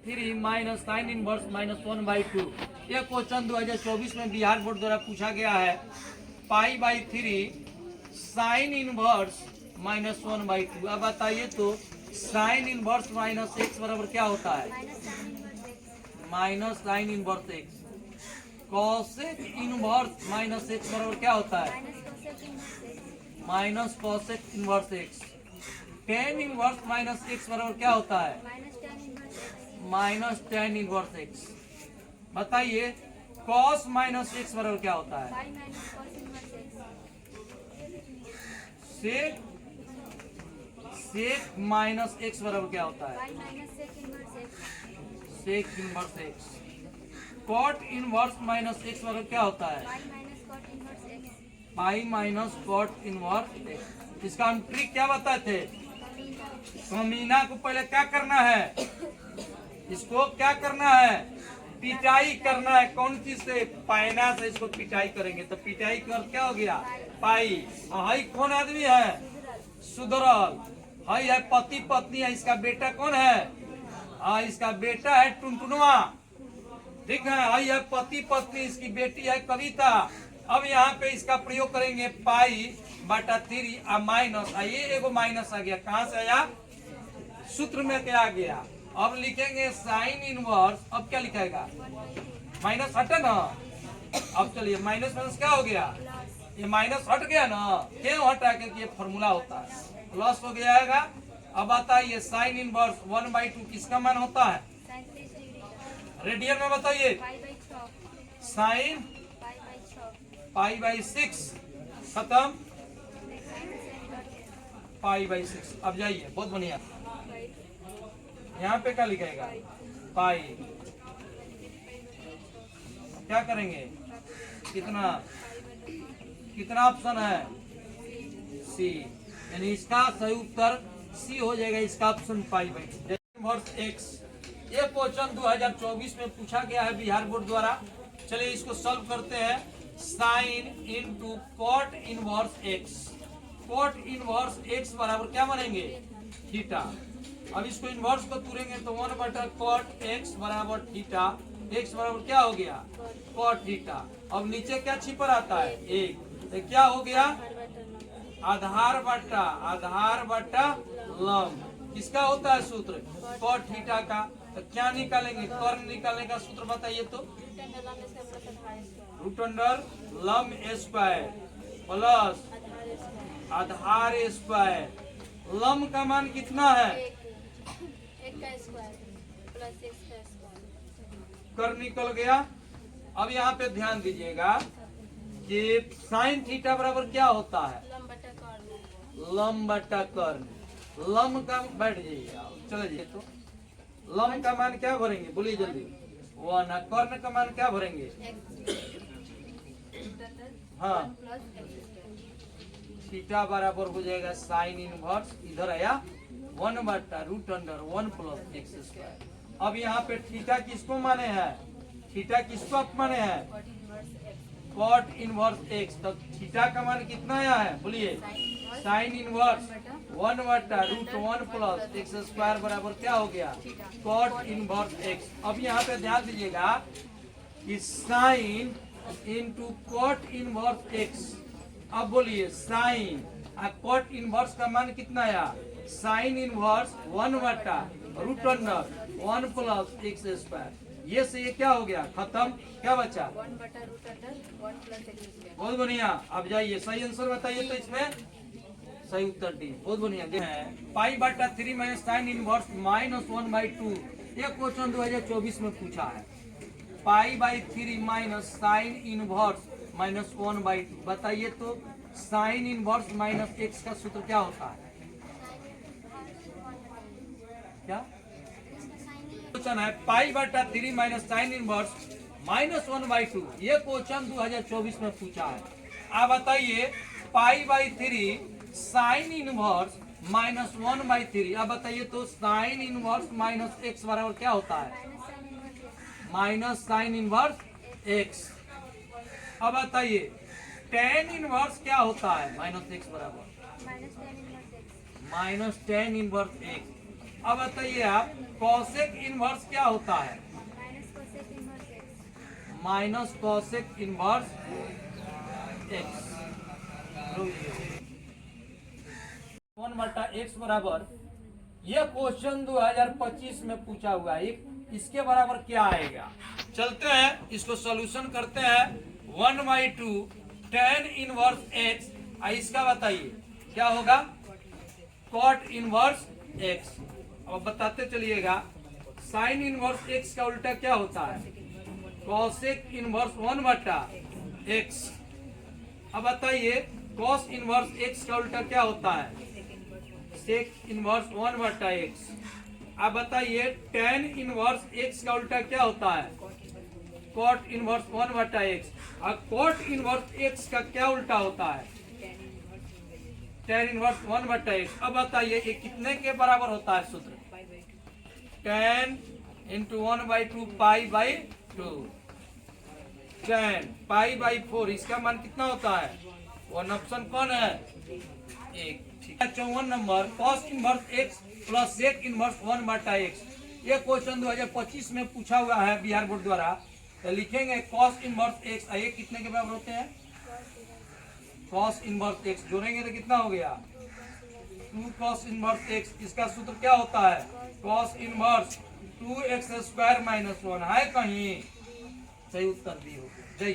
3 minus sine inverse -1/2। ये question 2024 में Bihar board द्वारा पूछा गया है। π/3 साइन इनवर्स -1/2। अब बताइए तो साइन इनवर्स माइनस एक्स बराबर क्या होता है? Minus sine inverse x. Cosec inverse minus x बराबर क्या होता है? Minus cosec inverse x. Tan inverse minus x बराबर क्या होता है? Minus tan inverse x. बताइए कॉस माइनस एक्स बराबर क्या होता है? सेक माइनस एक्स बराबर क्या होता है? Sec inverse x. Cot inverse minus x बराबर क्या होता है? Pi minus cot inverse x. इसका हम ट्रिक क्या बताए थे? कमीना को पहले क्या करना है? इसको क्या करना है? पिटाई करना है। कौन चीज से? पैना से इसको पिटाई करेंगे तो पिटाई कर क्या हो गया? पाई। हाई कौन आदमी है? सुधरल। हाई है पति पत्नी है। इसका बेटा कौन है? हाँ इसका बेटा है टुनटुनवा। ठीक है। हाई है पति पत्नी। इसकी बेटी है कविता। अब यहाँ पे इसका प्रयोग करेंगे π/3 माइनस। ये एगो माइनस आ गया। कहाँ से आया? सूत्र में क्या आ गया? अब लिखेंगे साइन इनवर्स। अब क्या लिखेगा? माइनस हटा ना। अब चलिए माइनस माइनस क्या हो गया? ये माइनस हट गया ना। क्यों हटा? क्योंकि ये फॉर्मूला होता है। प्लस हो गया। अब बताइए साइन इनवर्स 1/2 किसका मान होता है? रेडियन में बताइए। साइन π/6 खत्म। π/6। अब जाइए बहुत बढ़िया। यहाँ पे क्या लिखेगा? पाई। क्या करेंगे? कितना कितना ऑप्शन है? सी। यानी इसका सही उत्तर सी हो जाएगा। इसका ऑप्शन π/2 इनवर्स एक्स। ये क्वेश्चन 2024 में पूछा गया है बिहार बोर्ड द्वारा। चलिए इसको सॉल्व करते हैं। Sine into cot inverse x. Cot inverse x बराबर क्या बनेंगे? थीटा। अब इसको इनवर्स को तुरेंगे तो 1/cot x बराबर थीटा। x बराबर क्या हो गया? cot theta. अब नीचे क्या छिपा रहता है? एक। तो क्या हो गया? आधार बटा लंब। किसका होता है सूत्र? cot थीटा का। तो क्या निकालेंगे? कर्ण निकालने का सूत्र बताइए तो। √अंडर लंब स्क्वायर प्लस आधार स्क्वायर। लंब का मान कितना है? कर निकल गया। अब यहाँ पे ध्यान दीजिएगा कि साइन थीटा बराबर क्या होता है? लंब बटा कर्ण। लंब का बैठ जाइए। चले जाइए तो लंब का मान क्या भरेंगे? बोलिए जल्दी। 1। कर्ण का मान क्या भरेंगे? हाँ थीटा बराबर हो जाएगा साइन इनवर्स। इधर आया 1/√1 + x²। अब यहाँ पे थीटा किसको माने हैं? थीटा किसको माने हैं? Cot inverse x. तो थीटा का मान कितना आया है? बोलिए। साइन इनवर्स 1/√1 + x² बराबर क्या हो गया? Cot inverse x. अब यहाँ पे ध्यान दीजिएगा कि sine into cot inverse x. अब बोलिए साइन कॉट इनवर्स का मान कितना आया? Sine inverse 1/√1 + x²। ये से ये क्या हो गया? खत्म। क्या बचा? 1/√1 + x²। बहुत बढ़िया। अब जाइए सही आंसर बताइए तो इसमें सही उत्तर डी। बहुत बढ़िया। π/3 माइनस साइन इनवर्स -1/2। ये क्वेश्चन 2024 में पूछा है। π/3 माइनस साइन इनवर्स -1/2। बताइए तो साइन इनवर्स माइनस एक्स का सूत्र क्या होता है? क्या क्वेश्चन है? π/3 माइनस साइन इनवर्स -1/2। ये क्वेश्चन 2024 में पूछा है। आप बताइए π/3 साइन इनवर्स -1/3। अब बताइए तो साइन इनवर्स माइनस एक्स बराबर क्या होता है? Minus sine inverse x. अब बताइए टेन इनवर्स क्या होता है? -x बराबर -tan इनवर्स x। अब बताइए आप कॉसेक इनवर्स क्या होता है? Minus cosec inverse x. 1/x बराबर, यह क्वेश्चन 2025 में पूछा हुआ है, इसके बराबर क्या आएगा? चलते हैं इसको सॉल्यूशन करते हैं। 1/2 tan इनवर्स x, इसका बताइए क्या होगा? Cot inverse x। अब बताते चलिएगा, साइन इनवर्स x का उल्टा क्या होता है? Cosec inverse 1/x। अब बताइए कॉस इनवर्स x का उल्टा क्या होता है? Sec inverse 1/x। अब बताइए tan इनवर्स x का उल्टा क्या होता है? Cot inverse 1/x। और कॉट इनवर्स x का क्या उल्टा होता है? tan inverse 1/x। अब बताइए ये कितने के बराबर होता है सूत्र? tan into 1/2 π/2। tan π/4, इसका मान कितना होता है? 1 ऑप्शन कौन है? 1। 54 number, cos inverse x plus sec inverse 1/x। ये क्वेश्चन 2025 में पूछा हुआ है बिहार बोर्ड द्वारा। तो लिखेंगे कॉस इनवर्स x, ये कितने के बराबर होते हैं? कॉस इनवर्स x जोड़ेंगे तो कितना हो गया? 2 कॉस इनवर्स x। इसका सूत्र क्या होता है? कॉस इनवर्स 2x² - 1 है कहीं? सही उत्तर दी होगी। जय।